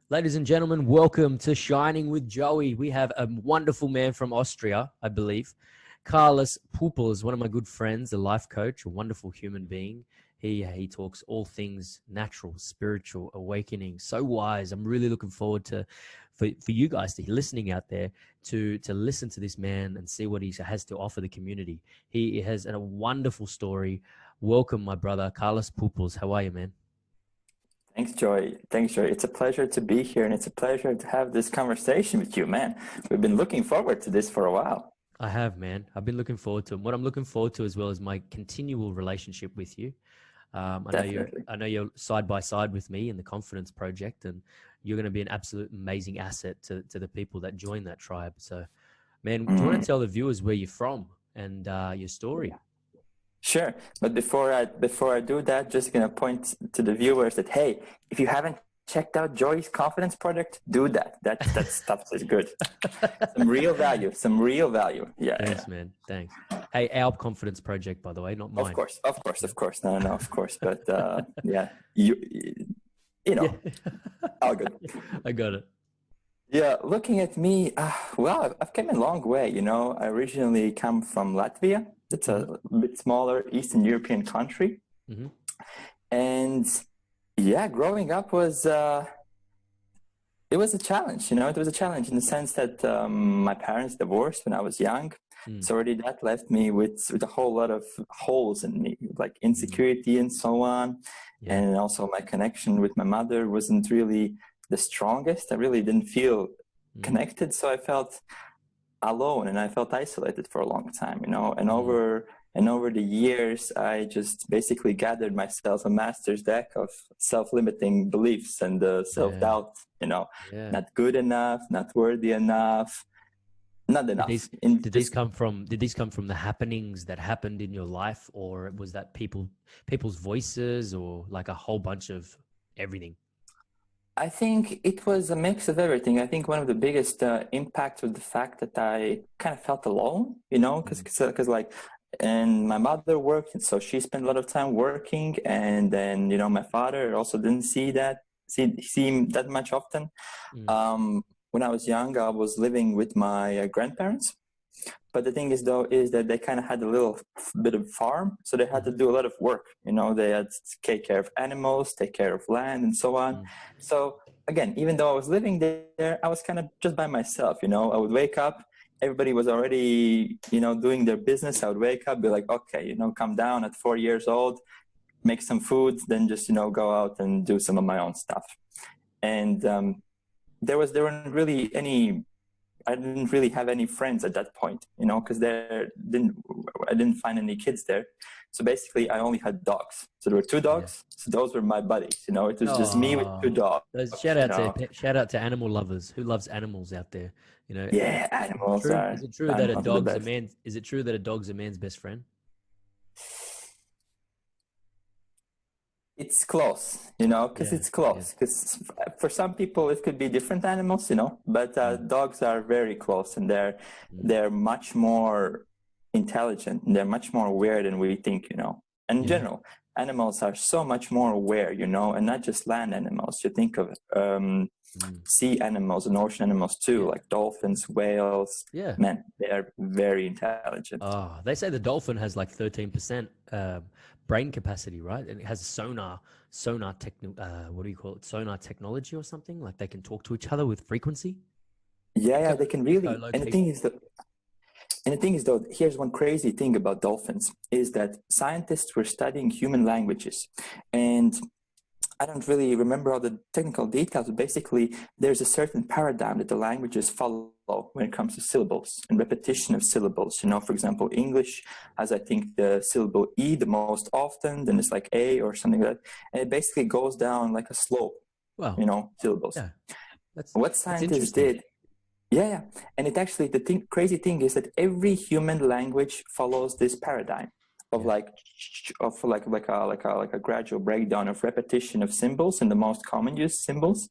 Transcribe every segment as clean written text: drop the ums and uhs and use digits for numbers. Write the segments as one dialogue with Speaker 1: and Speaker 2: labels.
Speaker 1: Ladies and gentlemen, welcome to Shining with Joey. We have a wonderful man from Austria, I believe. Karlis PUPOLS, one of my good friends, a life coach, a wonderful human being. He talks all things natural, spiritual, awakening, so wise. I'm really looking forward to for you guys to listening out there to listen to this man and see what he has to offer the community. He has a wonderful story. Welcome, my brother, Karlis PUPOLS. How are you, man?
Speaker 2: Thanks, Joy. Thanks, Joy. It's a pleasure to be here, and it's a pleasure to have this conversation with you, man. We've been looking forward to this for a while.
Speaker 1: I have, man. I've been looking forward to it. What I'm looking forward to as well is my continual relationship with you.
Speaker 2: Definitely.
Speaker 1: I know you're side by side with me in the Confidence Project, and you're going to be an absolute amazing asset to the people that join that tribe. So, man, do you want to tell the viewers where you're from and your story?
Speaker 2: Sure, but before I do that, just gonna point to the viewers that hey, if you haven't checked out Joy's Confidence Project, do that. That stuff is good. Some real value. Some real value. Yeah.
Speaker 1: Thanks, man. Thanks. Hey, our Confidence Project, by the way, not mine.
Speaker 2: Of course. No, of course. But yeah, you know, all good.
Speaker 1: I got it.
Speaker 2: Yeah, looking at me, well, I've come a long way. You know, I originally come from Latvia. It's a bit smaller Eastern European country. And yeah, growing up was, it was a challenge, you know, it was a challenge in the sense that my parents divorced when I was young. So already that left me with a whole lot of holes in me, like insecurity and so on. And also my connection with my mother wasn't really the strongest. I really didn't feel connected. So I felt alone and I felt isolated for a long time, you know, and over the years, I just basically gathered myself a master's deck of self-limiting beliefs and self-doubt, you know, not good enough, not worthy enough, not enough.
Speaker 1: Did these come from the happenings that happened in your life, or was that people's voices, or like a whole bunch of everything?
Speaker 2: I think it was a mix of everything. I think one of the biggest impacts was the fact that I kind of felt alone, you know, because like, and my mother worked, and so she spent a lot of time working, and then, you know, my father also didn't see him that much often. When I was young, I was living with my grandparents. But the thing is, though, is that they kind of had a little bit of farm, so they had to do a lot of work. You know, they had to take care of animals, take care of land, and so on. So again, even though I was living there, I was kind of just by myself. You know, I would wake up, everybody was already, you know, doing their business. I would wake up, be like, okay, you know, come down at 4 years old, make some food, then just, you know, go out and do some of my own stuff. And there weren't really I didn't really have any friends at that point, you know, because I didn't find any kids there. So basically, I only had dogs. So there were 2 dogs. So those were my buddies. You know, it was just me with 2 dogs.
Speaker 1: Shout out to animal lovers. Who loves animals out there? You know.
Speaker 2: Yeah, animals are.
Speaker 1: Is it true that a dog's a man? Is it true that a dog's a man's best friend?
Speaker 2: It's close, you know, because it's close. Because for some people, it could be different animals, you know, but dogs are very close, and they're much more intelligent, and they're much more aware than we think, you know. And in general, animals are so much more aware, you know, and not just land animals. You think of sea animals and ocean animals too, like dolphins, whales. Man, they are very intelligent.
Speaker 1: Oh, they say the dolphin has like 13% brain capacity, right? And it has sonar what do you call it? Sonar technology or something? Like they can talk to each other with frequency?
Speaker 2: Yeah, they can really. And the thing is though, here's one crazy thing about dolphins, is that scientists were studying human languages, and I don't really remember all the technical details, but basically there's a certain paradigm that the languages follow when it comes to syllables and repetition of syllables. You know, for example, English has, I think, the syllable E the most often, then it's like A or something like that. And it basically goes down like a slope, you know, syllables.
Speaker 1: Yeah.
Speaker 2: What scientists did, and it actually, crazy thing is that every human language follows this paradigm of like a gradual breakdown of repetition of symbols and the most common used symbols.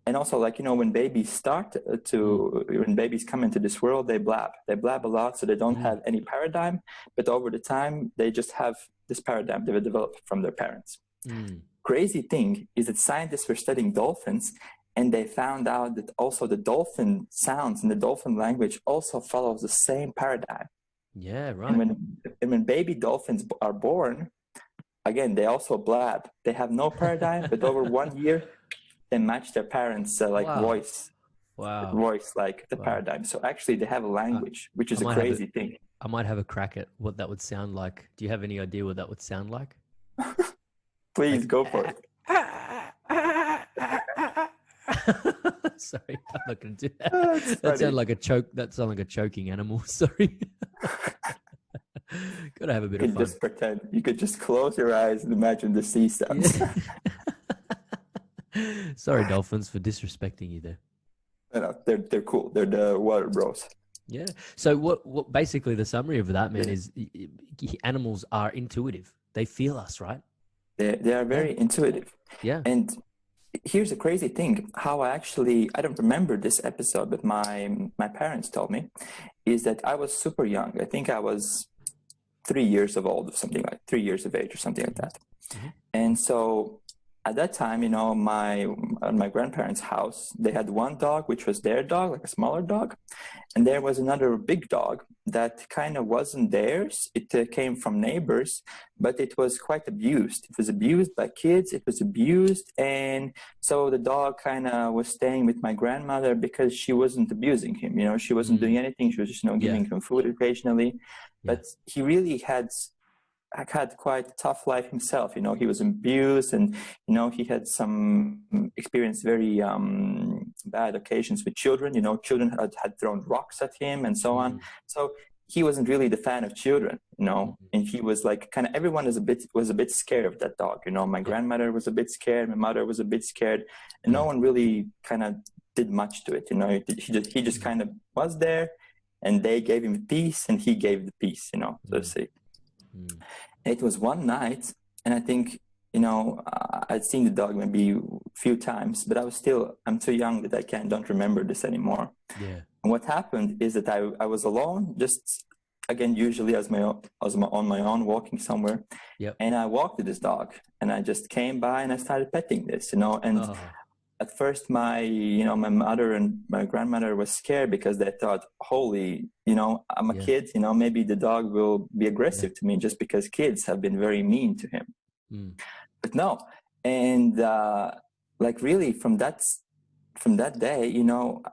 Speaker 2: And also, like, you know, when babies when babies come into this world, they blab a lot, so they don't have any paradigm, but over the time they just have this paradigm they developed from their parents. crazy thing is that scientists were studying dolphins, and they found out that also the dolphin sounds and the dolphin language also follows the same paradigm.
Speaker 1: Yeah, right.
Speaker 2: And when baby dolphins are born, again, they also blab. They have no paradigm, but over 1 year, they match their parents'
Speaker 1: Wow.
Speaker 2: voice like the
Speaker 1: Wow.
Speaker 2: paradigm. So actually, they have a language, which is a crazy thing.
Speaker 1: I might have a crack at what that would sound like. Do you have any idea what that would sound like?
Speaker 2: Please go for it.
Speaker 1: Sorry, I'm not going to do that. That sounded like a choke. That sounded like a choking animal. Sorry. Gotta have a bit of fun.
Speaker 2: Just pretend. You could just close your eyes and imagine the sea sounds.
Speaker 1: Yeah. Sorry, dolphins, for disrespecting you there.
Speaker 2: No, they're cool. They're the water bros.
Speaker 1: Yeah. So what basically the summary of that, man, is animals are intuitive. They feel us, right?
Speaker 2: They are very intuitive.
Speaker 1: Yeah.
Speaker 2: And here's a crazy thing. How I don't remember this episode, but my parents told me, is that I was super young. I think I was 3 years of old, or something like 3 years of age or something like that.
Speaker 1: Mm-hmm.
Speaker 2: And so at that time, my grandparents' house, they had one dog, which was their dog, like a smaller dog. And there was another big dog that kind of wasn't theirs. It came from neighbors, but it was quite abused. It was abused by kids. It was abused. And so the dog kind of was staying with my grandmother because she wasn't abusing him. She wasn't doing anything. She was just, giving him food occasionally. But he really had quite a tough life himself. He was abused, and he had some experienced very bad occasions with children. Children had thrown rocks at him and so on. So he wasn't really the fan of children, and he was like kind of, everyone was a bit scared of that dog. My grandmother was a bit scared, my mother was a bit scared, and no one really kind of did much to it. He just kind of was there, and they gave him peace, and he gave the peace. So to say. It was one night, and I think, I'd seen the dog maybe a few times, but I'm too young that I don't remember this anymore.
Speaker 1: Yeah.
Speaker 2: And what happened is that I was alone, just again, usually on my own, walking somewhere.
Speaker 1: Yep.
Speaker 2: And I walked with this dog, and I just came by and I started petting this, and at first my mother and my grandmother was scared because they thought, holy, I'm a kid, maybe the dog will be aggressive to me just because kids have been very mean to him. But no. And like really from that day,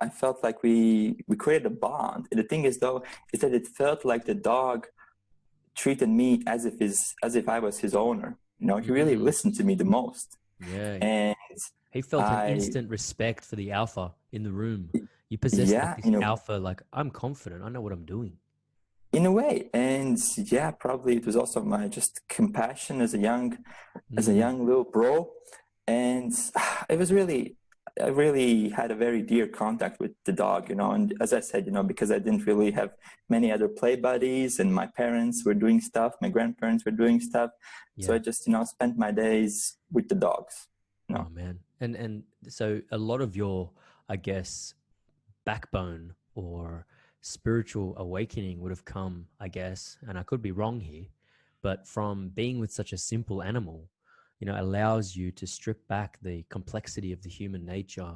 Speaker 2: I felt like we created a bond. And the thing is that it felt like the dog treated me as if I was his owner. He really listened to me the most.
Speaker 1: Yeah.
Speaker 2: And
Speaker 1: he felt an instant respect for the alpha in the room. You possess like this alpha, like, I'm confident, I know what I'm doing.
Speaker 2: In a way. And probably it was also my just compassion as a young little bro. And it was really, I really had a very dear contact with the dog, and as I said, because I didn't really have many other play buddies, and my parents were doing stuff, my grandparents were doing stuff. So I just, spent my days with the dogs.
Speaker 1: Oh man. And so a lot of your, I guess, backbone or spiritual awakening would have come, I guess, and I could be wrong here, but from being with such a simple animal, allows you to strip back the complexity of the human nature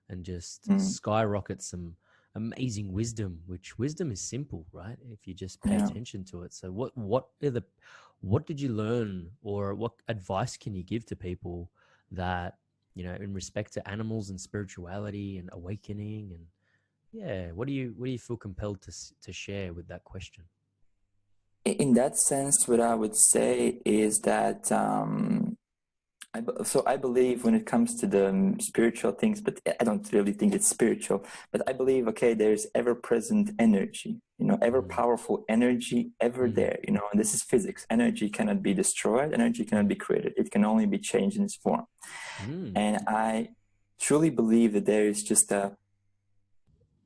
Speaker 1: and just skyrocket some amazing wisdom, which wisdom is simple, right? If you just pay attention to it. So what did you learn, or what advice can you give to people that, in respect to animals and spirituality and awakening, and what do you feel compelled to share with that question?
Speaker 2: In that sense, what I would say is that I believe when it comes to the spiritual things, but I don't really think it's spiritual, but I believe, there's ever-present energy, ever-powerful energy, ever there, and this is physics. Energy cannot be destroyed. Energy cannot be created. It can only be changed in its form. And I truly believe that there is just a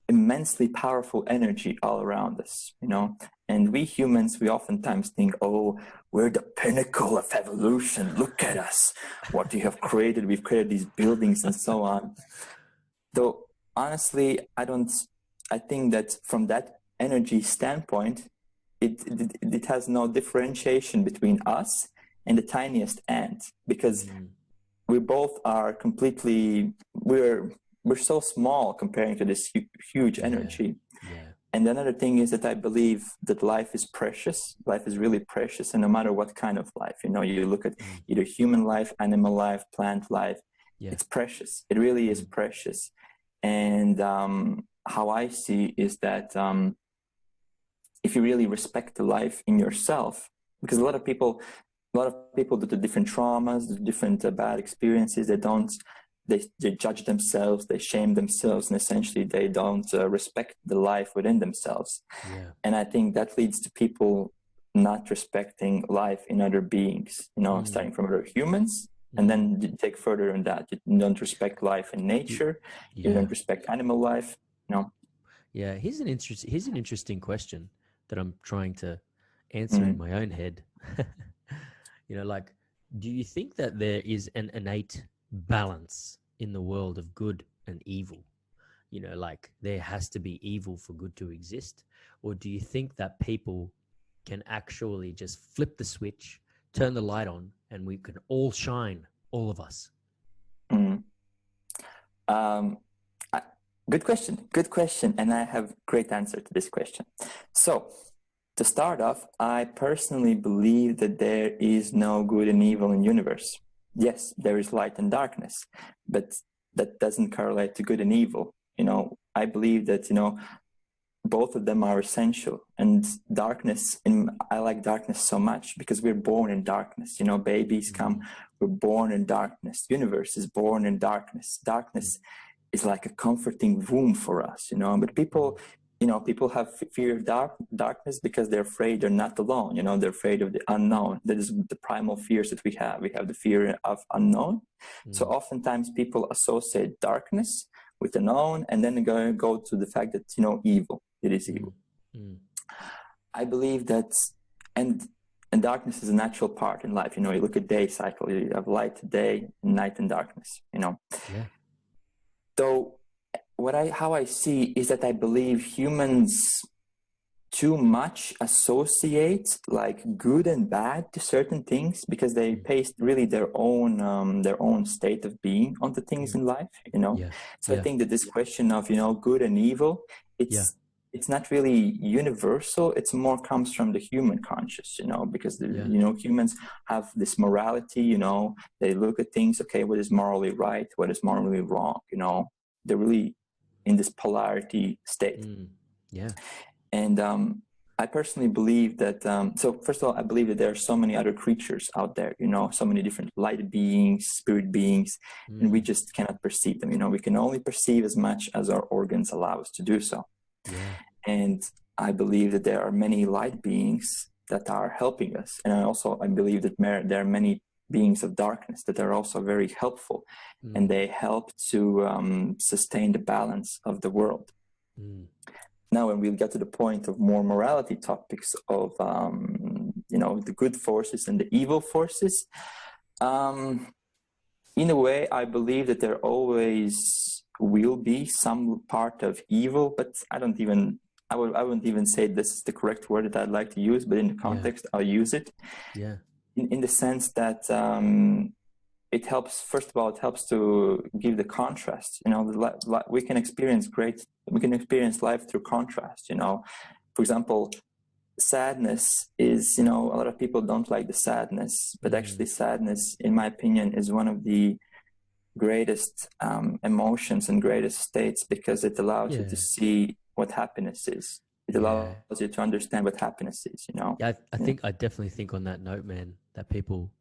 Speaker 2: immensely powerful energy all around us, and we humans, we oftentimes think, oh, we're the pinnacle of evolution. Look at us, what we have created. We've created these buildings and so on. Though, honestly, I think that from that energy standpoint, it has no differentiation between us and the tiniest ant, because we both are completely, we're so small comparing to this huge energy.
Speaker 1: Yeah.
Speaker 2: And another thing is that I believe that life is precious. Life is really precious, and no matter what kind of life, you know, you look at either human life, animal life, plant life, it's precious. It really is precious. And how I see is that if you really respect the life in yourself, because a lot of people due to different traumas, different bad experiences, they judge themselves, they shame themselves, and essentially they don't respect the life within themselves.
Speaker 1: Yeah.
Speaker 2: And I think that leads to people not respecting life in other beings, you know, starting from other humans, and then you take further in that. You don't respect life in nature, you don't respect animal life, you know.
Speaker 1: Yeah, here's an interesting question that I'm trying to answer in my own head. You know, like, do you think that there is an innate balance in the world of good and evil? You know, like there has to be evil for good to exist? Or do you think that people can actually just flip the switch, turn the light on, and we can all shine, all of us?
Speaker 2: Good question. And I have great answer to this question. So to start off, I personally believe that there is no good and evil in the universe. Yes, there is light and darkness, but that doesn't correlate to good and evil. You know, I believe that, you know, both of them are essential. And darkness, and I like darkness so much because we're born in darkness. You know, babies come, we're born in darkness. The universe is born in darkness. Darkness is like a comforting womb for us, you know. But people, you know, people have fear of darkness because they're afraid they're not alone. You know, they're afraid of the unknown. That is the primal fears that we have. We have the fear of unknown. So oftentimes people associate darkness with the known, and then they go to the fact that, you know, evil. It is evil. I believe that, and darkness is a natural part in life. You know, you look at day cycle. You have light, day, night, and darkness. You know.
Speaker 1: Yeah.
Speaker 2: So how I see is that I believe humans too much associate like good and bad to certain things because they paste really their own state of being onto things in life, you know. So I think that this question of, you know, good and evil, it's not really universal. It's more comes from the human conscious, you know, because you know, humans have this morality, you know. They look at things, okay, what is morally right, what is morally wrong, you know. They're really in this polarity state. And I personally believe that, so first of all, I believe that there are so many other creatures out there, you know, so many different light beings, spirit beings, and we just cannot perceive them. You know, we can only perceive as much as our organs allow us to do so. And I believe that there are many light beings that are helping us. And I believe that there are many beings of darkness that are also very helpful, and they help to sustain the balance of the world. Now, when we get to the point of more morality topics of, you know, the good forces and the evil forces, in a way, I believe that there always will be some part of evil, but I wouldn't even say this is the correct word that I'd like to use, but in the context, I'll use it. In the sense that it helps, first of all, it helps to give the contrast. You know, we can experience life through contrast, you know. For example, sadness is, you know, a lot of people don't like the sadness, but actually sadness, in my opinion, is one of the greatest emotions and greatest states because it allows you to see what happiness is. It allows you to understand what happiness is, you know.
Speaker 1: I definitely think on that note, man, that people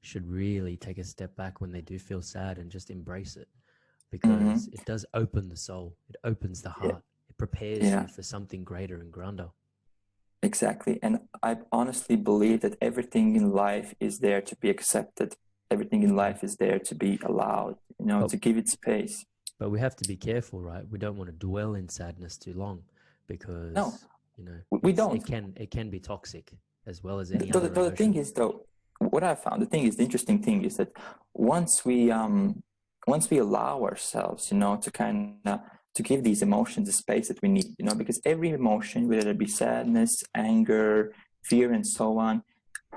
Speaker 1: should really take a step back when they do feel sad and just embrace it, because it does open the soul. It opens the heart. It prepares you for something greater and grander.
Speaker 2: Exactly. And I honestly believe that everything in life is there to be accepted. Everything in life is there to be allowed, you know, to give it space.
Speaker 1: But we have to be careful, right? We don't want to dwell in sadness too long because, you know,
Speaker 2: we don't.
Speaker 1: It can be toxic as well as any other
Speaker 2: emotion. The thing is, though, what I found, the interesting thing is that once we allow ourselves, you know, to kind of to give these emotions the space that we need, you know, because every emotion, whether it be sadness, anger, fear, and so on,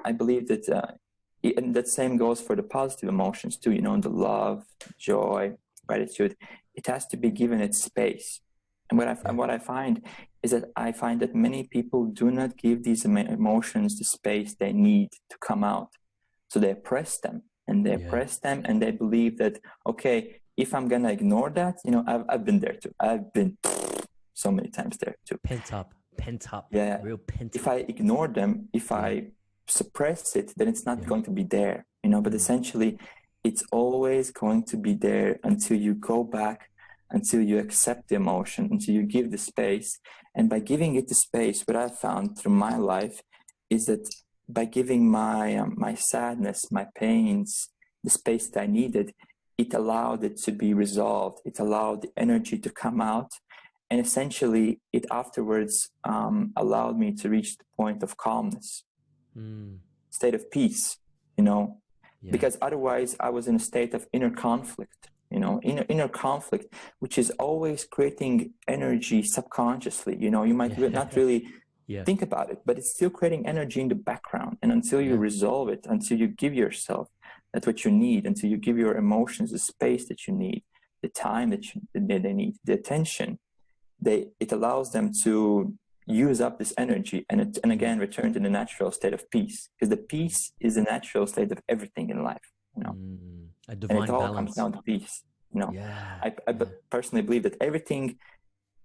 Speaker 2: I believe that And that same goes for the positive emotions too, you know, the love, joy, gratitude. It has to be given its space. And what I find is that I find that many people do not give these emotions the space they need to come out. So they oppress them, and they oppress them, and they believe that, okay, if I'm gonna ignore that, you know, I've been there too. I've been so many times there too.
Speaker 1: Pent up,
Speaker 2: Yeah.
Speaker 1: real pent up.
Speaker 2: If I ignore them, if I suppress it, then it's not going to be there, you know. But essentially, it's always going to be there until you go back, until you accept the emotion, until you give the space. And by giving it the space, what I've found through my life is that by giving my sadness, my pains, the space that I needed, it allowed it to be resolved. It allowed the energy to come out. And essentially, it afterwards allowed me to reach the point of calmness, state of peace, you know, because otherwise I was in a state of inner conflict, you know, inner conflict, which is always creating energy subconsciously. You know, you might not really think about it, but it's still creating energy in the background. And until you resolve it, until you give yourself that's what you need, until you give your emotions the space that you need, the time that they need, the attention, it allows them to use up this energy and again return to the natural state of peace, because the peace is the natural state of everything in life, you know.
Speaker 1: A divine
Speaker 2: and it all
Speaker 1: balance.
Speaker 2: comes down to peace, you know. I personally believe that everything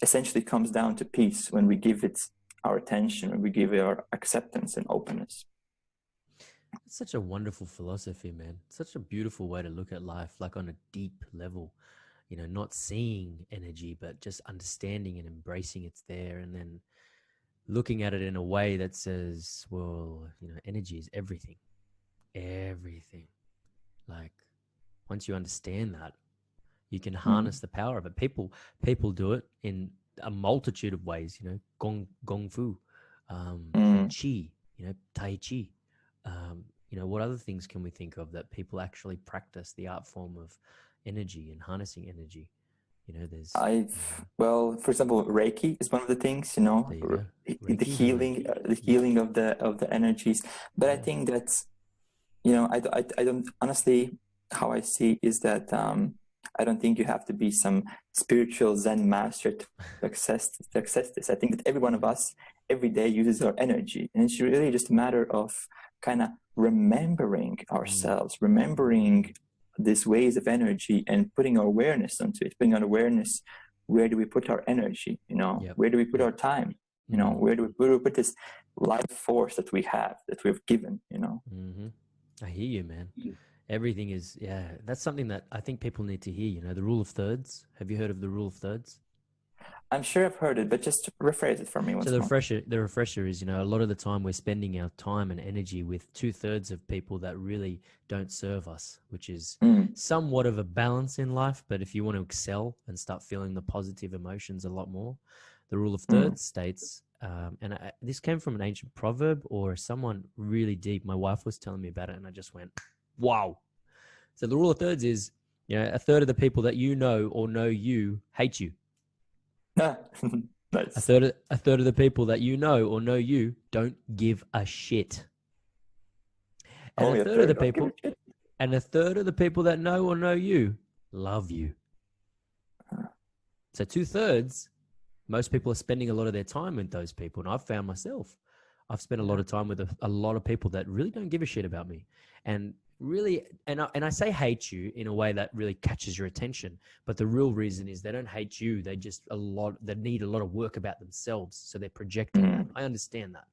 Speaker 2: essentially comes down to peace when we give it our attention, when we give it our acceptance and openness.
Speaker 1: It's such a wonderful philosophy, man. Such a beautiful way to look at life, like on a deep level. You know, not seeing energy, but just understanding and embracing it's there, and then looking at it in a way that says, well, you know, energy is everything. Everything. Like, once you understand that, you can harness the power of it. People do it in a multitude of ways, you know, gong fu, chi, you know, tai chi. You know, what other things can we think of that people actually practice the art form of energy and harnessing energy? You know, there's
Speaker 2: well, for example, Reiki is one of the things, you know, the healing of the energies. But I think that's, you know, I don't honestly, how I see is that I don't think you have to be some spiritual Zen master to access this. I think that every one of us every day uses our energy, and it's really just a matter of kind of remembering ourselves, remembering these ways of energy, and putting our awareness onto it, putting our awareness, where do we put our energy, you know, where do we put our time, you know, where do we put this life force that we have, that we've given, you know.
Speaker 1: I hear you, man. Everything is, that's something that I think people need to hear, you know, the rule of thirds. Have you heard of the rule of thirds?
Speaker 2: I'm sure I've heard it, but just rephrase it for me once more.
Speaker 1: So the refresher is, you know, a lot of the time we're spending our time and energy with 2/3 of people that really don't serve us, which is somewhat of a balance in life. But if you want to excel and start feeling the positive emotions a lot more, the rule of thirds states, and this came from an ancient proverb or someone really deep. My wife was telling me about it and I just went, wow. So the rule of thirds is, you know, 1/3 of the people that you know or know you hate you.
Speaker 2: Nice.
Speaker 1: A third of the people that you know or know you don't give a shit. And a third of the people, and a third of the people that know or know you love you. So 2/3, most people are spending a lot of their time with those people. And I've found myself, I've spent a lot of time with a lot of people that really don't give a shit about me. And really, and I say hate you in a way that really catches your attention, but the real reason is they don't hate you. They just they need a lot of work about themselves. So they're projecting that. I understand that.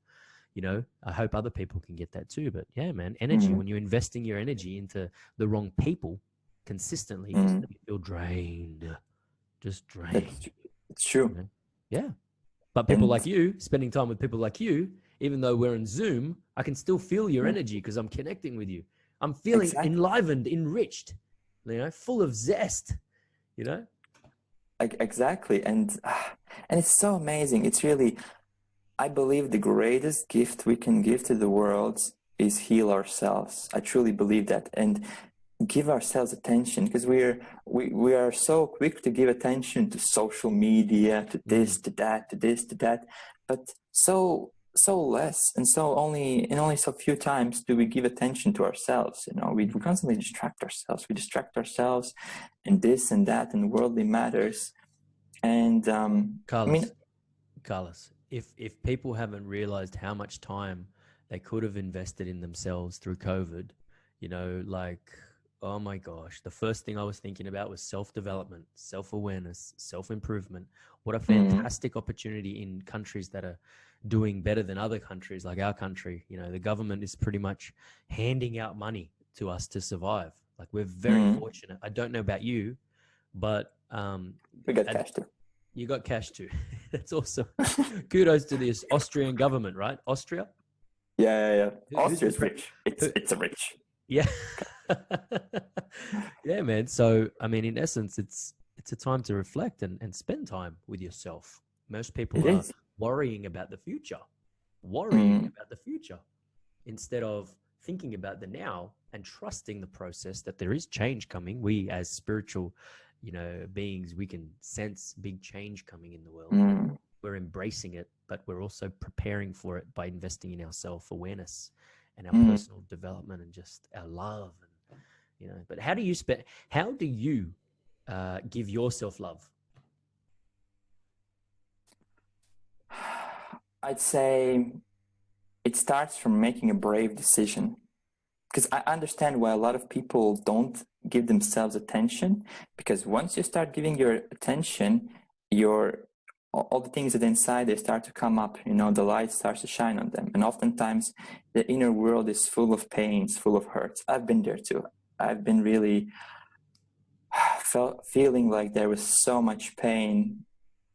Speaker 1: You know, I hope other people can get that too. But yeah, man, energy, when you're investing your energy into the wrong people consistently, you feel drained. Just drained.
Speaker 2: It's true.
Speaker 1: You know? Yeah. But people like you, spending time with people like you, even though we're on Zoom, I can still feel your energy because I'm connecting with you. I'm feeling enlivened, enriched, you know, full of zest, you know?
Speaker 2: Exactly. And it's so amazing. It's really, I believe the greatest gift we can give to the world is heal ourselves. I truly believe that. And give ourselves attention, because we are so quick to give attention to social media, to this, to that, to this, to that, but so less, and only so few times do we give attention to ourselves. You know, we constantly distract ourselves. We distract ourselves in this and that and worldly matters. And
Speaker 1: Karlis, Karlis, if people haven't realized how much time they could have invested in themselves through COVID, you know, like, oh my gosh, the first thing I was thinking about was self-development, self-awareness, self-improvement. What a fantastic opportunity in countries that are doing better than other countries, like our country. You know, the government is pretty much handing out money to us to survive. Like, we're very fortunate. I don't know about you, but
Speaker 2: we got cash too.
Speaker 1: you got cash too. That's awesome. Kudos to the Austrian government, right? Austria?
Speaker 2: Yeah. Austria's rich. It's a rich.
Speaker 1: Yeah. Yeah, man. So, I mean, in essence, it's a time to reflect and spend time with yourself. Most people are worrying about the future, instead of thinking about the now and trusting the process that there is change coming. We, as spiritual, you know, beings, we can sense big change coming in the world. We're embracing it, but we're also preparing for it by investing in our self-awareness and our personal development and just our love. And, you know, but how do you give yourself love?
Speaker 2: I'd say it starts from making a brave decision, because I understand why a lot of people don't give themselves attention, because once you start giving your attention, all the things that inside, they start to come up, you know, the light starts to shine on them. And oftentimes the inner world is full of pains, full of hurts. I've been there too. I've been really feeling like there was so much pain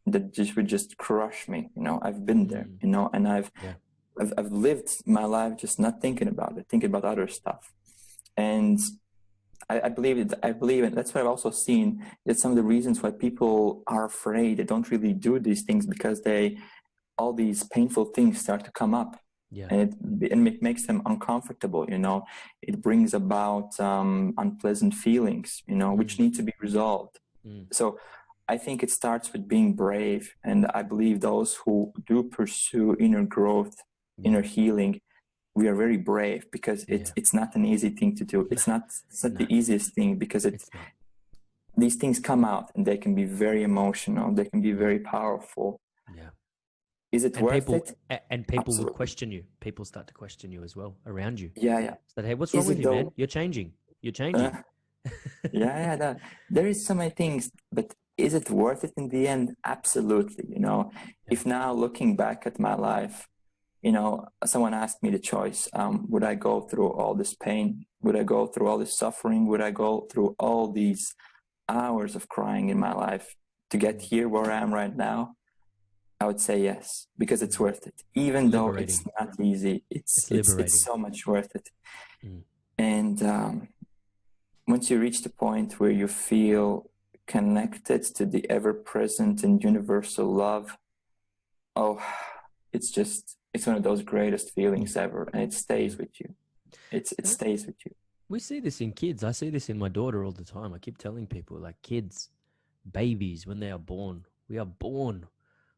Speaker 2: that would just crush me. You know, I've been there, you know, and I've lived my life just not thinking about it, thinking about other stuff. And I believe it. That's what I've also seen. That some of the reasons why people are afraid, they don't really do these things, because all these painful things start to come up, and it makes them uncomfortable. You know, it brings about unpleasant feelings, you know, which need to be resolved. So I think it starts with being brave, and I believe those who do pursue inner growth, inner healing, we are very brave, because it's not an easy thing to do. It's not the easiest thing, because these things come out and they can be very emotional. They can be very powerful.
Speaker 1: Yeah.
Speaker 2: Is it worth it?
Speaker 1: And people will question you. People start to question you as well around you.
Speaker 2: Yeah.
Speaker 1: So, hey, what's wrong with you, man? You're changing.
Speaker 2: There is so many things, but is it worth it in the end? Absolutely. You know, if now looking back at my life, you know, someone asked me the choice, would I go through all this pain? Would I go through all this suffering? Would I go through all these hours of crying in my life to get here where I am right now? I would say yes, because it's worth it. Even though it's not easy, it's so much worth it. And once you reach the point where you feel connected to the ever-present and universal love, it's one of those greatest feelings ever, and it stays with you. It stays with you.
Speaker 1: We see this in kids. I see this in my daughter all the time. I keep telling people, like, kids, babies, when they are born, we are born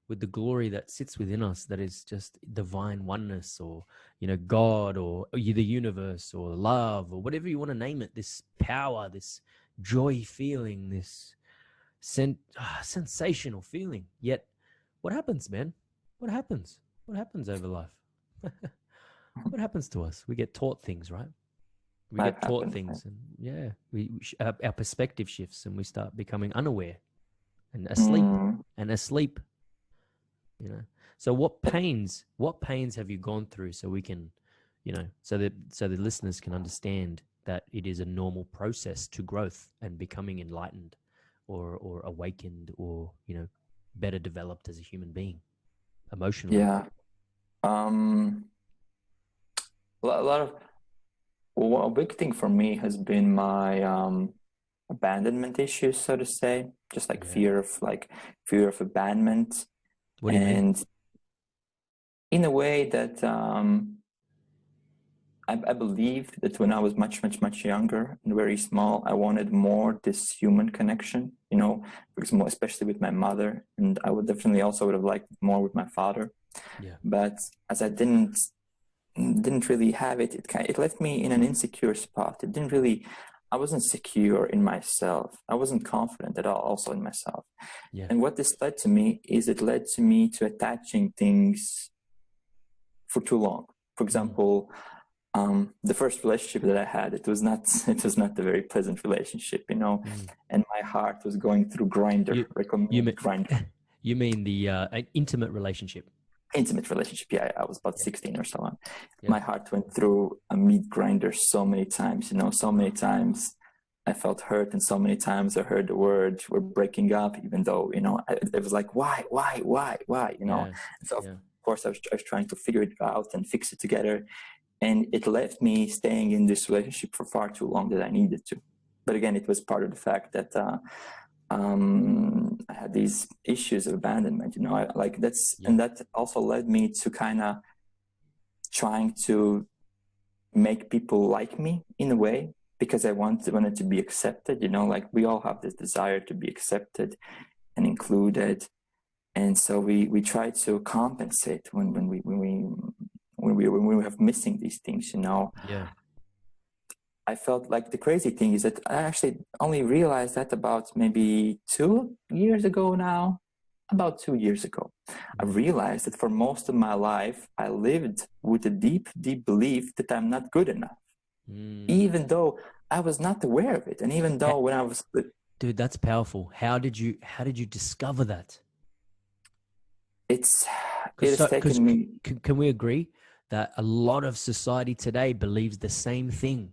Speaker 1: with the glory that sits within us, that is just divine oneness, or, you know, God, or the universe, or love, or whatever you want to name it, this power, this joy feeling, this sensational feeling. Yet, what happens, man? What happens? What happens over life? What happens to us? We get taught things, right? We get taught things, and our perspective shifts, and we start becoming unaware and asleep. You know. So what pains have you gone through, so we can, you know, so the listeners can understand that it is a normal process to growth and becoming enlightened, or awakened, or, you know, better developed as a human being, emotionally.
Speaker 2: Yeah. A big thing for me has been my abandonment issues, so to say, just like fear of abandonment.
Speaker 1: What do you mean?
Speaker 2: In a way that I believe that when I was much younger and very small, I wanted more this human connection, you know, because more, especially with my mother, and I would definitely also would have liked it more with my father.
Speaker 1: Yeah.
Speaker 2: But as I didn't really have it, it left me in an insecure spot. It didn't really, I wasn't secure in myself. I wasn't confident at all, also in myself.
Speaker 1: Yeah.
Speaker 2: And what this led to me is it led to me to attaching things for too long. For example, the first relationship that I had, it was not a very pleasant relationship, you know, and my heart was going through grinder,
Speaker 1: You, you
Speaker 2: recommend
Speaker 1: mean,
Speaker 2: grinder.
Speaker 1: you mean the an intimate relationship?
Speaker 2: Intimate relationship. Yeah, I was about
Speaker 1: Yeah.
Speaker 2: 16 or so on.
Speaker 1: Yeah.
Speaker 2: My heart went through a meat grinder so many times, you know, so many times I felt hurt, and so many times I heard the word we're breaking up, even though, you know, it was like, why, you know?
Speaker 1: Yeah.
Speaker 2: So of
Speaker 1: Yeah.
Speaker 2: course I was trying to figure it out and fix it together. And it left me staying in this relationship for far too long that I needed to. But again, it was part of the fact that I had these issues of abandonment, you know, and that also led me to kind of trying to make people like me in a way, because I wanted to be accepted, you know, like we all have this desire to be accepted and included. And so we try to compensate when we have missing these things, you know.
Speaker 1: Yeah.
Speaker 2: I felt like the crazy thing is that I actually only realized that about maybe 2 years ago now. About 2 years ago, I realized that for most of my life, I lived with a deep, deep belief that I'm not good enough, even though I was not aware of it. And even though when I was,
Speaker 1: Dude, that's powerful. How did you discover that?
Speaker 2: it
Speaker 1: Because
Speaker 2: has taken me,
Speaker 1: can we agree that a lot of society today believes the same thing,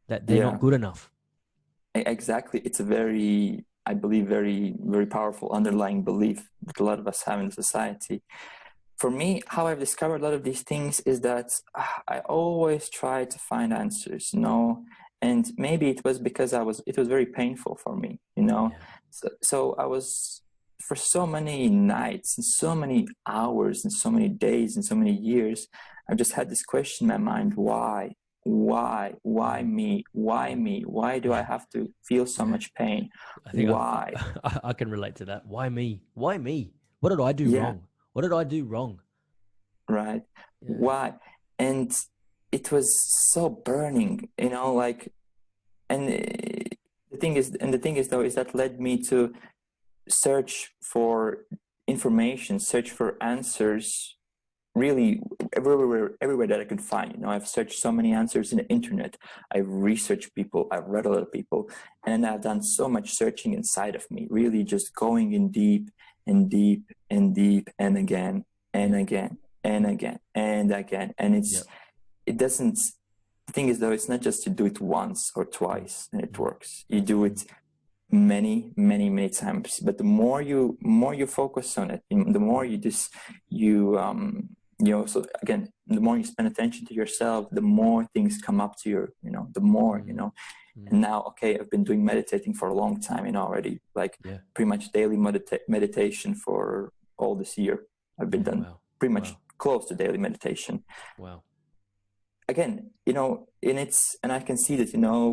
Speaker 1: that they're
Speaker 2: yeah,
Speaker 1: not good enough?
Speaker 2: exactly. It's a very, I believe, very, very powerful underlying belief that a lot of us have in society. For me, how I've discovered a lot of these things is that I always try to find answers, you know, and maybe it was because it was very painful for me, you know.
Speaker 1: Yeah.
Speaker 2: So I was, for so many nights and so many hours and so many days and so many years, I've just had this question in my mind: why me? Why me? Why do I have to feel so
Speaker 1: Yeah.
Speaker 2: much pain?
Speaker 1: I think
Speaker 2: Why?
Speaker 1: I can relate to that. Why me? Why me? What did I do
Speaker 2: Yeah,
Speaker 1: wrong? What did I do wrong?
Speaker 2: right.
Speaker 1: Yeah.
Speaker 2: Why? And it was so burning, you know, like, and the thing is though, is that led me to search for information, search for answers, really everywhere that I could find. You know, I've searched so many answers in the internet. I've researched people. I've read a lot of people, and I've done so much searching inside of me. Really, just going in deep and deep and deep, and again and
Speaker 1: Yep.
Speaker 2: again and again and again. And
Speaker 1: Yep.
Speaker 2: it doesn't. The thing is, though, it's not just to do it once or twice and it works. You do it many times, but the more you focus on it, the more you know, so again, the more you spend attention to yourself, the more things come up to your, you know, the more, you know. And now, okay, I've been doing meditating for a long time, you know, already, like
Speaker 1: Yeah.
Speaker 2: pretty much daily meditation for all this year. I've been
Speaker 1: Yeah.
Speaker 2: done
Speaker 1: Wow.
Speaker 2: pretty much
Speaker 1: Wow.
Speaker 2: close to daily meditation.
Speaker 1: Wow.
Speaker 2: Again, you know, and I can see that, you know,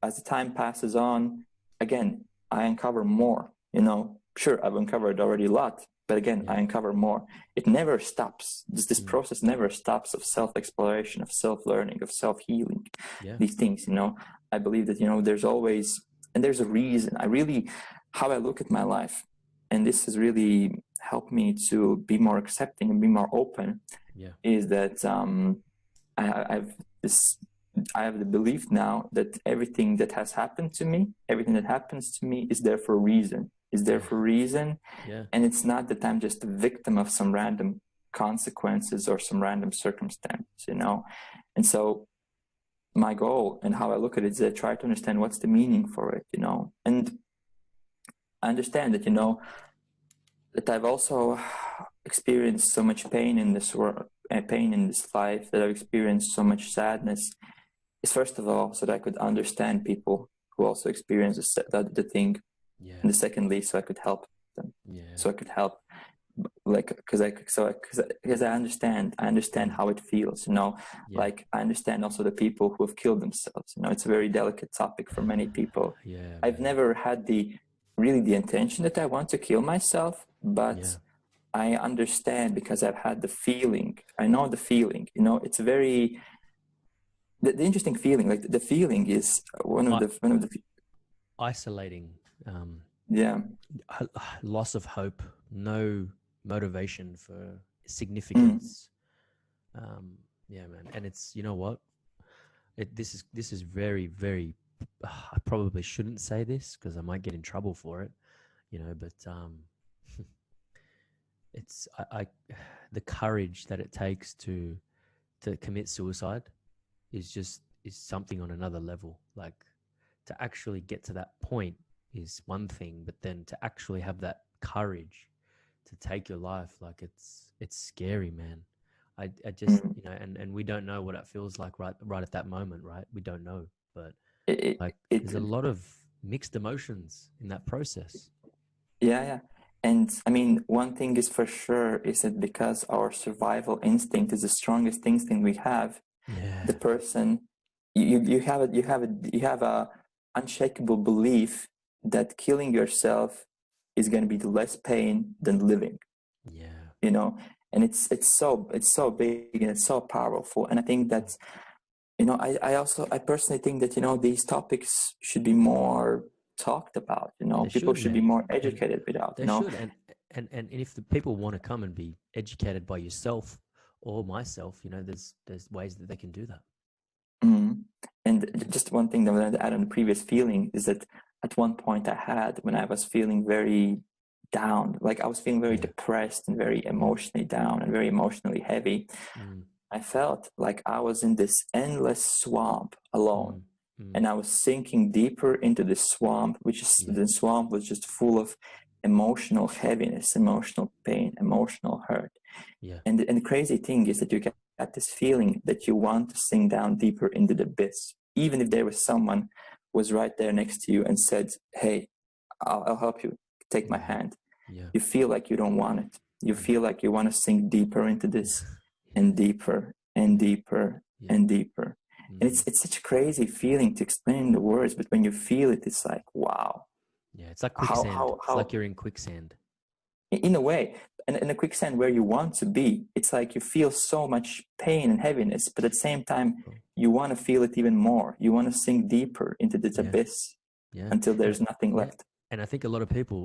Speaker 2: as the time passes on, again, I uncover more, you know. Sure, I've uncovered already a lot, but again,
Speaker 1: Yeah.
Speaker 2: I uncover more. It never stops. This process never stops of self-exploration, of self-learning, of self-healing,
Speaker 1: Yeah.
Speaker 2: these things, you know. I believe that, you know, there's always, and there's a reason. How I look at my life, and this has really helped me to be more accepting and be more open,
Speaker 1: Yeah.
Speaker 2: is that I've this I have the belief now that everything that has happened to me, everything that happens to me is there for a reason. Is there
Speaker 1: Yeah.
Speaker 2: for a reason.
Speaker 1: Yeah.
Speaker 2: And it's not that I'm just a victim of some random consequences or some random circumstance, you know. And so my goal and how I look at it is I try to understand what's the meaning for it, you know. And I understand that, you know, that I've also experienced so much pain in this world, pain in this life, that I've experienced so much sadness, is first of all so that I could understand people who also experience the thing,
Speaker 1: Yeah.
Speaker 2: and the secondly, so I could help them,
Speaker 1: Yeah.
Speaker 2: so I could help like because I understand how it feels, you know.
Speaker 1: Yeah.
Speaker 2: Like I understand also the people who have killed themselves, you know. It's a very delicate topic for many people.
Speaker 1: Yeah,
Speaker 2: I've
Speaker 1: man.
Speaker 2: never had the intention that I want to kill myself, but
Speaker 1: Yeah.
Speaker 2: I understand because I've had the feeling. I know the feeling, you know. It's very the interesting feeling. Like the feeling is one of the
Speaker 1: Isolating.
Speaker 2: yeah.
Speaker 1: Loss of hope, no motivation for
Speaker 2: Mm.
Speaker 1: significance. Yeah, man. And it's, you know what? This is very, very. I probably shouldn't say this because I might get in trouble for it, you know. But it's the courage that it takes to commit suicide is something on another level. Like to actually get to that point is one thing, but then to actually have that courage to take your life, like it's scary, man. I just,
Speaker 2: Mm.
Speaker 1: you know, and we don't know what it feels like right at that moment, right? We don't know, but
Speaker 2: It,
Speaker 1: like
Speaker 2: it,
Speaker 1: there's a lot of mixed emotions in that process.
Speaker 2: yeah. And I mean, one thing is for sure is that because our survival instinct is the strongest instinct we have, the
Speaker 1: Yeah,
Speaker 2: person you have a unshakable belief that killing yourself is going to be the less pain than living,
Speaker 1: yeah,
Speaker 2: you know. And it's so big and it's so powerful. And I think that, you know, I personally think that, you know, these topics should be more talked about, you know.
Speaker 1: they
Speaker 2: People
Speaker 1: should,
Speaker 2: should be
Speaker 1: man,
Speaker 2: more
Speaker 1: and
Speaker 2: educated about,
Speaker 1: they
Speaker 2: you know.
Speaker 1: should, and if the people want to come and be educated by yourself or myself, you know, there's ways that they can do that.
Speaker 2: Mm. And just one thing that I wanted to add on the previous feeling is that at one point I had when I was feeling very down, like I was feeling very
Speaker 1: Yeah,
Speaker 2: depressed and very
Speaker 1: yeah.
Speaker 2: emotionally down and very emotionally heavy.
Speaker 1: Mm,
Speaker 2: I felt like I was in this endless swamp alone.
Speaker 1: mm, mm,
Speaker 2: And I was sinking deeper into this swamp, which is
Speaker 1: yeah,
Speaker 2: the swamp was just full of emotional heaviness, emotional pain, emotional hurt.
Speaker 1: yeah,
Speaker 2: And the crazy thing is that you get this feeling that you want to sink down deeper into the abyss, even if there was someone who was right there next to you and said, "Hey, I'll help you. Take my
Speaker 1: yeah,
Speaker 2: hand."
Speaker 1: yeah,
Speaker 2: You feel like you don't want it. You
Speaker 1: yeah,
Speaker 2: feel like you want to sink deeper into
Speaker 1: yeah,
Speaker 2: this,
Speaker 1: yeah,
Speaker 2: and deeper and
Speaker 1: yeah,
Speaker 2: deeper
Speaker 1: yeah.
Speaker 2: and deeper. And
Speaker 1: Mm.
Speaker 2: it's such a crazy feeling to explain in the words, but when you feel it, it's like, wow,
Speaker 1: Yeah, it's like
Speaker 2: how
Speaker 1: quicksand.
Speaker 2: how
Speaker 1: It's like
Speaker 2: how
Speaker 1: you're in quicksand.
Speaker 2: in a way, and in a quicksand where you want to be. It's like you feel so much pain and heaviness, but at the same time,
Speaker 1: Cool.
Speaker 2: you want to feel it even more. You want to sink deeper into this
Speaker 1: Yeah,
Speaker 2: abyss
Speaker 1: yeah,
Speaker 2: until
Speaker 1: and
Speaker 2: there's nothing
Speaker 1: yeah,
Speaker 2: left.
Speaker 1: and I think a lot of people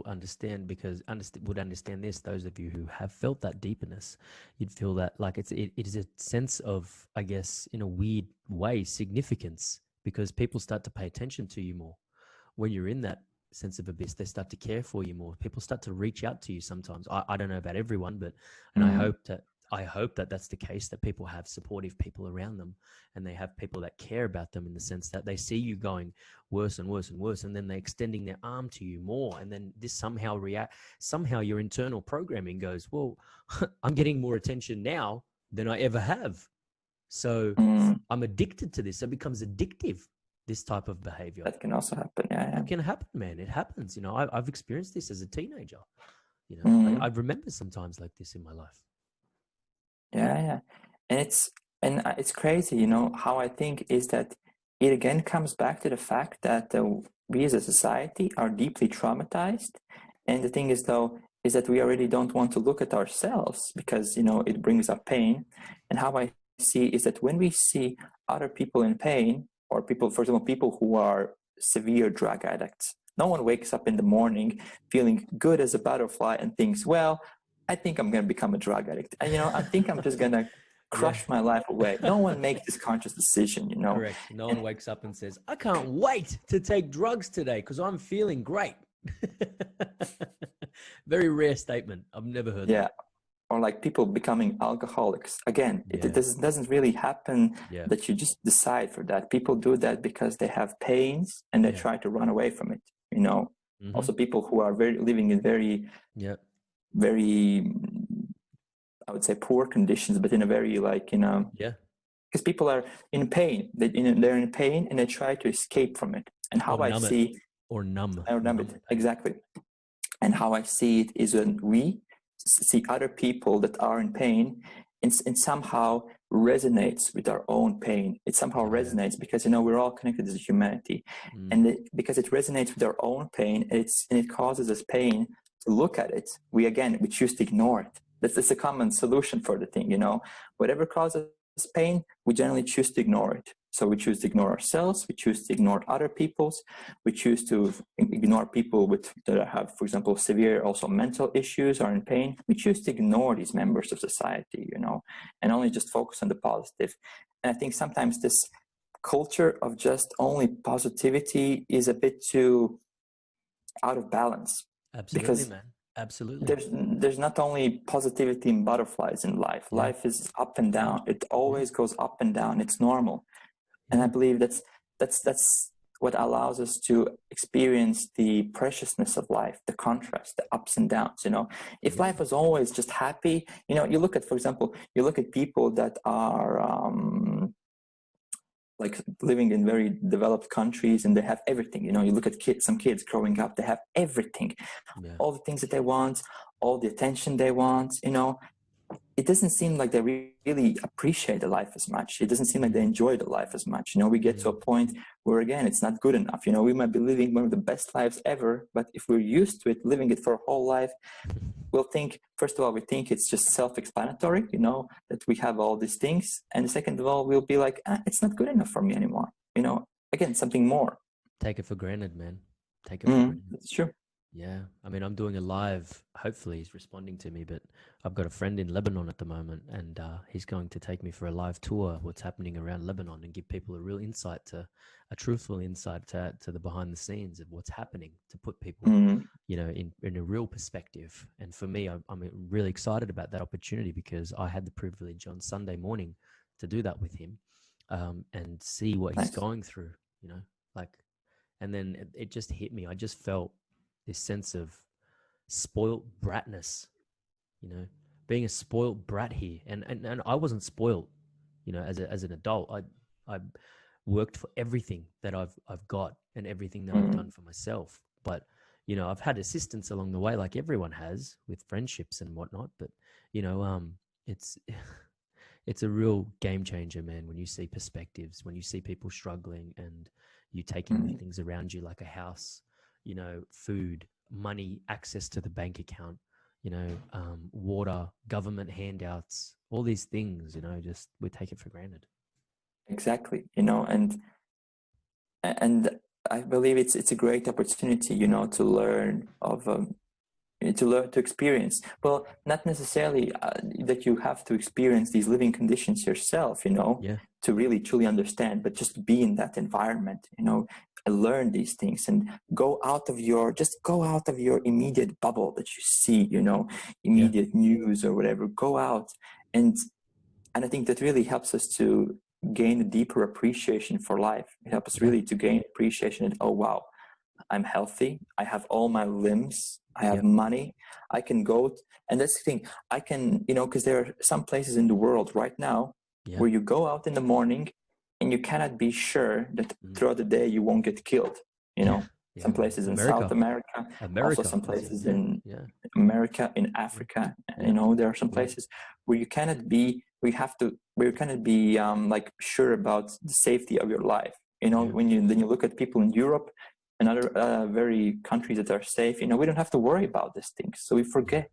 Speaker 1: would understand this. Those of you who have felt that deepness, you'd feel that like it is a sense of, I guess, in a weird way, significance because people start to pay attention to you more when you're in that sense of abyss. They start to care for you more. People start to reach out to you sometimes. I don't know about everyone, but and
Speaker 2: Mm.
Speaker 1: I hope that that's the case, that people have supportive people around them and they have people that care about them in the sense that they see you going worse and worse and worse, and then they're extending their arm to you more, and then this somehow your internal programming goes, well, I'm getting more attention now than I ever have, so
Speaker 2: Mm.
Speaker 1: I'm addicted to this. So it becomes addictive, this type of behavior.
Speaker 2: That can also happen. Yeah,
Speaker 1: It can happen, man. It happens. You know, I've experienced this as a teenager. You know,
Speaker 2: yeah.
Speaker 1: I
Speaker 2: Mm.
Speaker 1: remember sometimes like this in my life.
Speaker 2: Yeah, yeah. And it's crazy, you know, how I think is that it again comes back to the fact that we as a society are deeply traumatized. And the thing is, though, is that we already don't want to look at ourselves because, you know, it brings up pain. And how I see is that when we see other people in pain, or people, for example, people who are severe drug addicts, no one wakes up in the morning feeling good as a butterfly and thinks, well, I think I'm going to become a drug addict. And, you know, I think I'm just going to
Speaker 1: Yeah.
Speaker 2: crush my life away. No one makes this conscious decision, you know.
Speaker 1: Correct. No
Speaker 2: And
Speaker 1: one wakes up and says, I can't wait to take drugs today because I'm feeling great. Very rare statement. I've never heard
Speaker 2: yeah,
Speaker 1: that.
Speaker 2: or like people becoming alcoholics. Again, it
Speaker 1: Yeah.
Speaker 2: doesn't really happen
Speaker 1: Yeah.
Speaker 2: that you just decide for that. People do that because they have pains and they
Speaker 1: Yeah.
Speaker 2: try to run away from it, you know.
Speaker 1: Mm-hmm.
Speaker 2: Also, people who are living in very,
Speaker 1: Yeah.
Speaker 2: very, I would say, poor conditions, but in a very, like, you know,
Speaker 1: Yeah.
Speaker 2: because people are in pain. They're in pain and they try to escape from it. And
Speaker 1: Or
Speaker 2: how I
Speaker 1: numb it.
Speaker 2: see,
Speaker 1: Or numb.
Speaker 2: I remember
Speaker 1: Numb
Speaker 2: it
Speaker 1: the pain.
Speaker 2: exactly. And how I see it is when we see other people that are in pain, and somehow resonates with our own pain. It somehow resonates because, you know, we're all connected as a humanity. And because it resonates with our own pain, and it causes us pain to look at it, we choose to ignore it. That's a common solution for the thing, you know. Whatever causes pain, we generally choose to ignore it. So we choose to ignore ourselves, we choose to ignore other people's, we choose to ignore people that have, for example, severe also mental issues or in pain. We choose to ignore these members of society, you know, and only just focus on the positive. And I think sometimes this culture of just only positivity is a bit too out of balance.
Speaker 1: Absolutely,
Speaker 2: Because
Speaker 1: man. Absolutely.
Speaker 2: there's not only positivity and butterflies in life.
Speaker 1: Yeah.
Speaker 2: Life is up and down. It always goes up and down. It's normal. And I believe that's what allows us to experience the preciousness of life, the contrast, the ups and downs. You know, if life was always just happy, you know, you look at, for example, you look at people that are like living in very developed countries, and they have everything. You know, you look at some kids growing up, they have everything, all the things that they want, all the attention they want. You know, it doesn't seem like they really appreciate the life as much. It doesn't seem like they enjoy the life as much. You know, we get to a point where, again, it's not good enough. You know, we might be living one of the best lives ever, but if we're used to it, living it for a whole life, we'll think, first of all, we think it's just self-explanatory, you know, that we have all these things. And second of all, we'll be like, it's not good enough for me anymore. You know, again, something more.
Speaker 1: Take it for granted, man. Take it for granted.
Speaker 2: That's true.
Speaker 1: Yeah. I mean, I'm doing a live. Hopefully he's responding to me, but I've got a friend in Lebanon at the moment, and he's going to take me for a live tour, what's happening around Lebanon, and give people a real insight a truthful insight to the behind the scenes of what's happening, to put people, you know, in a real perspective. And for me, I'm really excited about that opportunity, because I had the privilege on Sunday morning to do that with him, and see what he's going through, you know, like, and then it just hit me. I just felt this sense of spoilt bratness, you know, being a spoilt brat here. And I wasn't spoilt, you know, as an adult. I worked for everything that I've got, and everything that I've done for myself. But, you know, I've had assistance along the way, like everyone has, with friendships and whatnot. But, you know, it's a real game changer, man, when you see perspectives, when you see people struggling, and you taking the things around you, like a house, you know, food, money, access to the bank account, you know, water, government handouts, all these things, you know, just we take it for granted.
Speaker 2: Exactly. You know, and I believe it's a great opportunity, you know, to learn to experience. Well, not necessarily that you have to experience these living conditions yourself, you know, to really truly understand, but just be in that environment, you know, and learn these things, and go out of your immediate bubble that you see, you know, immediate news or whatever. Go out, and I think that really helps us to gain a deeper appreciation for life. It helps us really to gain appreciation, and oh wow, I'm healthy, I have all my limbs, I have money, I can go, and that's the thing, I can, you know, because there are some places in the world right now where you go out in the morning and you cannot be sure that throughout the day you won't get killed, you know. Some places in South America, also some places in America, in Africa, you know, there are some places where you cannot be, where you cannot be like sure about the safety of your life. You know, when you look at people in Europe and other very countries that are safe, you know, we don't have to worry about these things. So we forget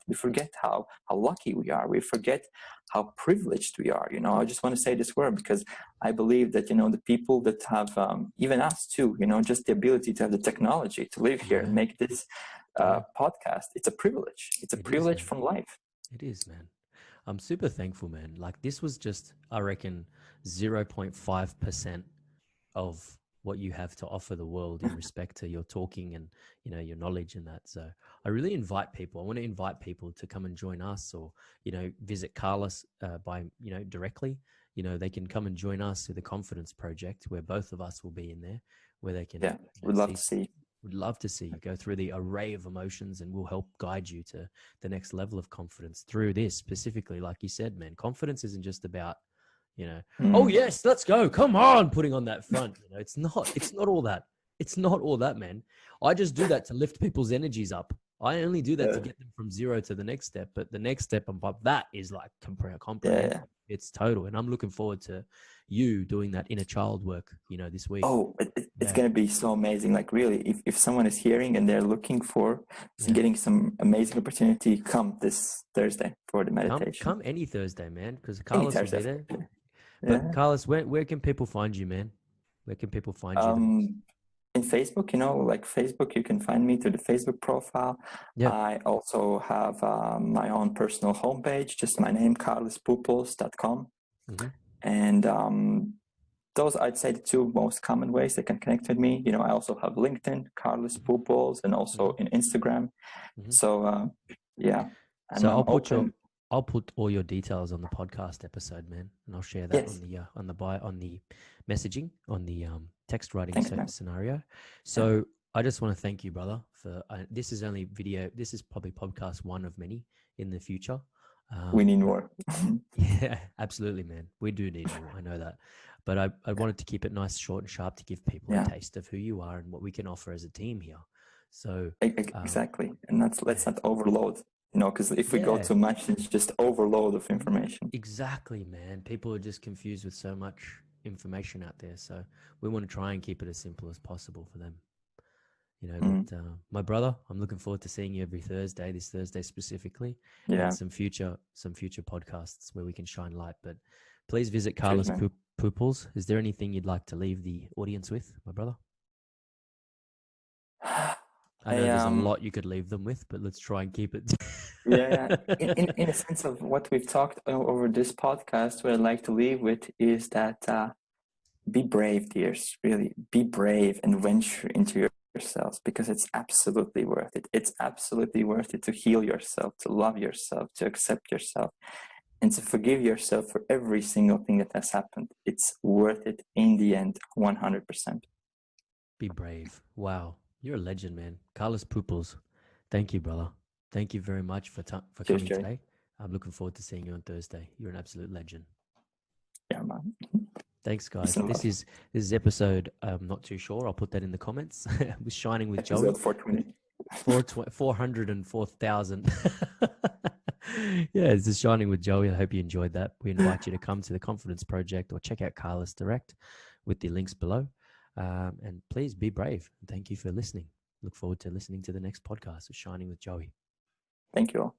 Speaker 2: how lucky we are. We forget how privileged we are. You know, I just want to say this word because I believe that, you know, the people that have, even us too, you know, just the ability to have the technology to live here and make this podcast, it's a privilege. It's a privilege from life.
Speaker 1: It is, man. I'm super thankful, man. Like, this was just, I reckon, 0.5% of what you have to offer the world in respect to your talking and, you know, your knowledge and that. So I really invite people. I want to invite people to come and join us, or, you know, visit Karlis by, you know, directly. You know, they can come and join us through the Confidence Project, where both of us will be in there, where they can.
Speaker 2: Yeah, we'd love to see.
Speaker 1: Would love to see you go through the array of emotions, and we'll help guide you to the next level of confidence through this specifically. Like you said, man, confidence isn't just about, you know, oh yes, let's go, come on, putting on that front. You know, it's not all that. It's not all that, man. I just do that to lift people's energies up. I only do that to
Speaker 2: Uh,
Speaker 1: get them from zero to the next step. But the next step above that is like
Speaker 2: yeah,
Speaker 1: comprehensive.
Speaker 2: yeah.
Speaker 1: It's total. And I'm looking forward to you doing that inner child work, this week.
Speaker 2: Oh, it's
Speaker 1: Yeah.
Speaker 2: gonna be so amazing. Like really, if someone is hearing and they're looking for
Speaker 1: Yeah.
Speaker 2: getting some amazing opportunity, come this Thursday for the meditation.
Speaker 1: Come any Thursday, man, because
Speaker 2: Any
Speaker 1: Carlos will
Speaker 2: Thursday.
Speaker 1: be there. But
Speaker 2: Yeah.
Speaker 1: Carlos, where can people find you, man? Where can people find you the most?
Speaker 2: Um, in Facebook, like Facebook, you can find me through the Facebook profile.
Speaker 1: Yeah.
Speaker 2: I also have my own personal homepage, just my name, karlispupils.com.
Speaker 1: Hmm.
Speaker 2: And those, I'd say, the two most common ways they can connect with me. I also have LinkedIn, Karlis Pupils, and also
Speaker 1: Hmm.
Speaker 2: in Instagram.
Speaker 1: Hmm.
Speaker 2: So, yeah,
Speaker 1: So
Speaker 2: I'm open.
Speaker 1: I'll put all your details on the podcast episode, man, and I'll share that
Speaker 2: Yes,
Speaker 1: on the messaging on the text writing
Speaker 2: thanks, man.
Speaker 1: scenario.
Speaker 2: Yeah,
Speaker 1: So I just want to thank you, brother, for this is only video. This is probably podcast one of many in the future.
Speaker 2: we need
Speaker 1: But
Speaker 2: more.
Speaker 1: yeah, absolutely, man. We do need more. I know that. But I wanted to keep it nice, short, and sharp to give people a
Speaker 2: Yeah,
Speaker 1: taste of who you are and what we can offer as a team here. So,
Speaker 2: exactly. And let's
Speaker 1: yeah,
Speaker 2: not overload. Because if we go
Speaker 1: yeah,
Speaker 2: too much, it's just overload of
Speaker 1: mm,
Speaker 2: information.
Speaker 1: exactly, man. People are just confused with so much information out there. So we want to try and keep it as simple as possible for them.
Speaker 2: Mm,
Speaker 1: But my brother, I'm looking forward to seeing you every Thursday, this Thursday specifically, and
Speaker 2: yeah.
Speaker 1: some future podcasts where we can shine light. But please visit
Speaker 2: Cheers,
Speaker 1: Carlos
Speaker 2: man.
Speaker 1: Pupils. Is there anything you'd like to leave the audience with, my brother? I know
Speaker 2: I
Speaker 1: there's a lot you could leave them with, but let's try and keep it.
Speaker 2: Yeah, in a sense of what we've talked over this podcast, what I'd like to leave with is that be brave, dears. Really, be brave and venture into yourselves because it's absolutely worth it. It's absolutely worth it to heal yourself, to love yourself, to accept yourself, and to forgive yourself for every single thing that has happened. It's worth it in the end, 100%.
Speaker 1: Be brave. Wow, you're a legend, man. Carlos Pupils. Thank you, brother. Thank you very much for
Speaker 2: Cheers,
Speaker 1: coming
Speaker 2: Jerry.
Speaker 1: today. I'm looking forward to seeing you on Thursday. You're an absolute legend.
Speaker 2: Yeah, man.
Speaker 1: Thanks,
Speaker 2: Peace
Speaker 1: guys.
Speaker 2: and
Speaker 1: This
Speaker 2: love.
Speaker 1: is episode. I'm not too sure. I'll put that in the comments. With Shining with Joey.
Speaker 2: Episode 420.
Speaker 1: 404,000. Yeah, this is Shining with Joey. I hope you enjoyed that. We invite you to come to the Confidence Project or check out Carlos Direct with the links below. And please be brave. Thank you for listening. Look forward to listening to the next podcast of Shining with Joey.
Speaker 2: Thank you all.